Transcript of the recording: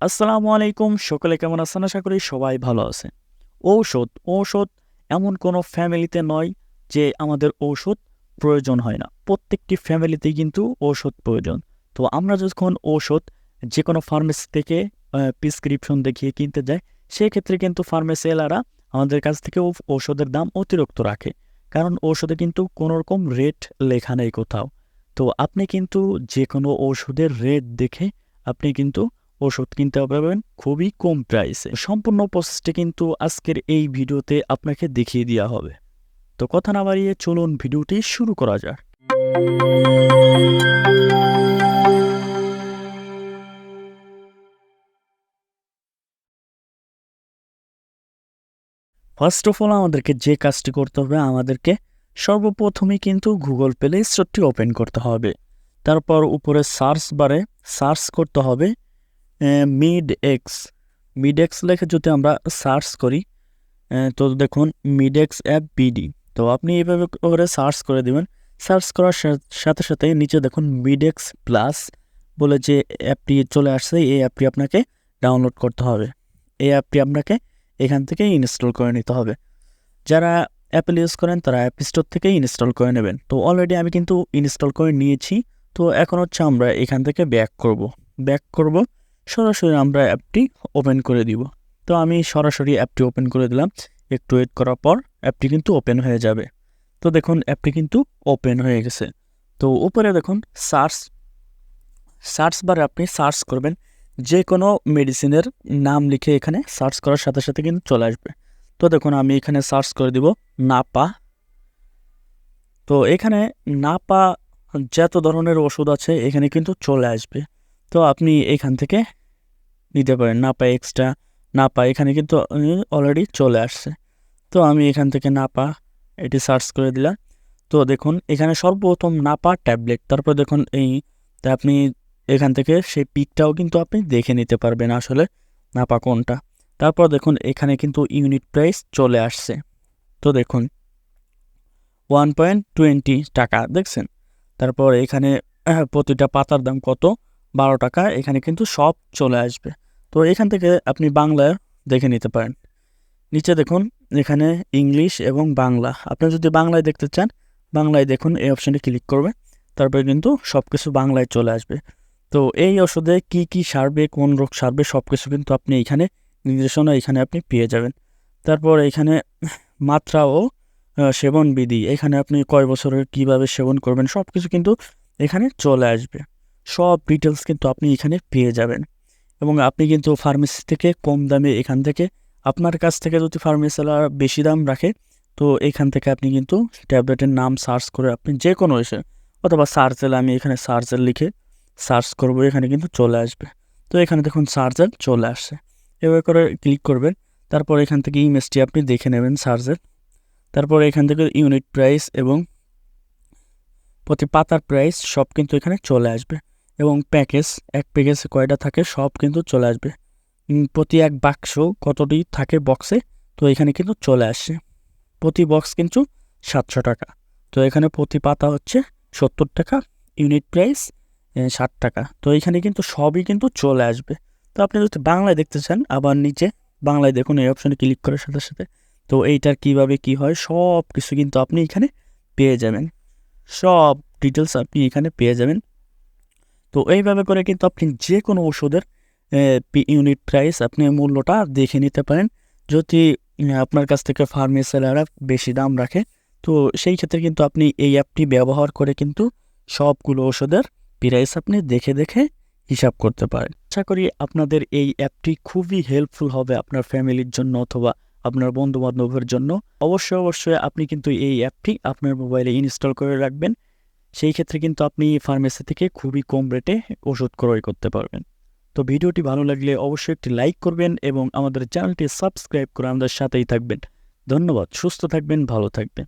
আসসালামু আলাইকুম। সকলে কেমন আছেন? আশা করি সবাই ভালো আছে। ঔষধ এমন কোনো ফ্যামিলিতে নয় যে আমাদের ঔষধ প্রয়োজন হয় না। প্রত্যেকটি ফ্যামিলিতেই কিন্তু ঔষধ প্রয়োজন। তো আমরা যখন ঔষধ যেকোনো ফার্মেসি থেকে প্রেসক্রিপশন দেখিয়ে কিনতে যাই, সেক্ষেত্রে কিন্তু ফার্মেসিওয়ালারা আমাদের কাছ থেকে ঔষধের দাম অতিরিক্ত রাখে। কারণ ঔষধে কিন্তু কোনো রকম রেট লেখা নেই কোথাও। তো আপনি কিন্তু যেকোনো ঔষধের রেট দেখে আপনি কিন্তু ওষুধ কিনতে পারবেন খুবই কম প্রাইসে। সম্পূর্ণ প্রসেসটি কিন্তু আজকের এই ভিডিওতে আপনাকে দেখিয়ে দেওয়া হবে। তো কথা না বাড়িয়ে চলুন ভিডিওটি শুরু করা যাক। ফার্স্ট অফ অল আমাদেরকে যে কাজটি করতে হবে, আমাদেরকে সর্বপ্রথমেই কিন্তু গুগল প্লে স্টোরটি ওপেন করতে হবে। তারপর উপরে সার্চ বারে সার্চ করতে হবে মিডএক্স লেখে যদি আমরা সার্চ করি, তো দেখুন মিডেক্স অ্যাপ বিডি। তো আপনি এইভাবে করে সার্চ করে দেবেন। সার্চ করার সাথে সাথে নিচে দেখুন মিডেক্স প্লাস বলে যে অ্যাপটি চলে আসছে। এই অ্যাপটি আপনাকে ডাউনলোড করতে হবে। এই অ্যাপটি আপনাকে এখান থেকে ইনস্টল করে নিতে হবে। যারা অ্যাপেল ইউজ করেন তারা অ্যাপ স্টোর থেকে ইনস্টল করে নেবেন। তো অলরেডি আমি কিন্তু ইনস্টল করে নিয়েছি। তো এখন হচ্ছে আমরা এখান থেকে ব্যাক করব, সরাসরি আমরা অ্যাপটি ওপেন করে দিব। তো আমি সরাসরি অ্যাপটি ওপেন করে দিলাম। একটু ওয়েট করার পর অ্যাপটি কিন্তু ওপেন হয়ে যাবে। তো দেখুন অ্যাপটি কিন্তু ওপেন হয়ে গেছে। তো উপরে দেখুন সার্চ বারে আপনি সার্চ করবেন যে কোনো মেডিসিনের নাম লিখে, এখানে সার্চ করার সাথে সাথে কিন্তু চলে আসবে। তো দেখুন আমি এখানে সার্চ করে দিব নাপা। তো এখানে নাপা যত ধরনের ওষুধ আছে এখানে কিন্তু চলে আসবে। তো আপনি এখান থেকে নিতে পারেন নাপা এক্সট্রা, নাপা এখানে কিন্তু অলরেডি চলে আসছে। তো আমি এখান থেকে নাপা এটি সার্চ করে দিলাম। তো দেখুন এখানে সর্বপ্রথম নাপা ট্যাবলেট, তারপর দেখুন আপনি এখান থেকে সেই পিকটাও কিন্তু আপনি দেখে নিতে পারবেন আসলে নাপা কোনটা। তারপর দেখুন এখানে কিন্তু ইউনিট প্রাইস চলে আসছে। তো দেখুন 1.20 টাকা দেখছেন। তারপর এখানে প্রতিটা পাতার দাম কত, 12 টাকা। এখানে কিন্তু সব চলে আসবে। তো এখান থেকে আপনি বাংলায় দেখে নিতে পারেন। নিচে দেখুন এখানে ইংলিশ এবং বাংলা। আপনি যদি বাংলায় দেখতে চান, বাংলায় দেখুন এই অপশানে ক্লিক করবে। তারপরে কিন্তু সব কিছু বাংলায় চলে আসবে। তো এই ওষুধে কি কি সারবে, কোন রোগ সারবে, সব কিছু কিন্তু আপনি এখানে নির্দেশনা এখানে আপনি পেয়ে যাবেন। তারপর এখানে মাত্রা ও সেবন বিধি, এখানে আপনি কয় বছরের কিভাবে সেবন করবেন সব কিছু কিন্তু এখানে চলে আসবে। সব ডিটেলস কিন্তু আপনি এখানে পেয়ে যাবেন। এবং আপনি কিন্তু ফার্মেসি থেকে কম দামে এখান থেকে, আপনার কাছ থেকে যদি ফার্মেসিওয়ালা বেশি দাম রাখে, তো এখান থেকে আপনি কিন্তু ট্যাবলেটের নাম সার্চ করে আপনি যে কোনো এসে, অথবা সার্চেল, আমি এখানে সার্চেল লিখে সার্চ করব, এখানে কিন্তু চলে আসবে। তো এখানে দেখুন সার্চেল চলে আসছে। এভাবে করে ক্লিক করবেন। তারপর এখান থেকে ইমেজটি আপনি দেখে নেবেন সার্চেল। তারপর এখান থেকে ইউনিট প্রাইস এবং প্রতি পাতার প্রাইস সব কিন্তু এখানে চলে আসবে। এবং প্যাকেজ, এক প্যাকেজে কয়টা থাকে সব কিন্তু চলে আসবে। প্রতি এক বাক্স কতটি থাকে বক্সে, তো এখানে কিন্তু চলে আসছে। প্রতি বক্স কিন্তু 700 টাকা। তো এখানে প্রতি পাতা হচ্ছে 70 টাকা, ইউনিট প্রাইস 60 টাকা। তো এখানে কিন্তু সবই কিন্তু চলে আসবে। তো আপনি যদি বাংলায় দেখতে চান, আবার নিচে বাংলায় দেখুন এই অপশানে ক্লিক করার সাথে সাথে তো এইটার কিভাবে কি হয় সব কিছু কিন্তু আপনি এখানে পেয়ে যাবেন। সব ডিটেলস আপনি এখানে পেয়ে যাবেন। তো এইভাবে করে কিন্তু আপনি যে কোনো ওষুধের ইউনিট প্রাইস আপনি মূল্যটা দেখে নিতে পারেন। যদি আপনার কাছ থেকে ফার্মেসিওয়ালারা বেশি দাম রাখে, তো সেই ক্ষেত্রে কিন্তু আপনি এই অ্যাপটি ব্যবহার করে কিন্তু সবগুলো ওষুধের প্রাইস আপনি দেখে দেখে হিসাব করতে পারেন। আশা করি আপনাদের এই অ্যাপটি খুবই হেল্পফুল হবে আপনার ফ্যামিলির জন্য অথবা আপনার বন্ধুবান্ধবের জন্য। অবশ্যই আপনি কিন্তু এই অ্যাপটি আপনার মোবাইলে ইনস্টল করে রাখবেন। সেই ক্ষেত্রে কিন্তু আপনি ফার্মেসি থেকে খুবই কম রেটে ওষুধ ক্রয় করতে পারবেন। তো ভিডিওটি ভালো লাগলে অবশ্যই একটি লাইক করবেন এবং আমাদের চ্যানেলটি সাবস্ক্রাইব করে আমাদের সাথেই থাকবেন। ধন্যবাদ। সুস্থ থাকবেন, ভালো থাকবেন।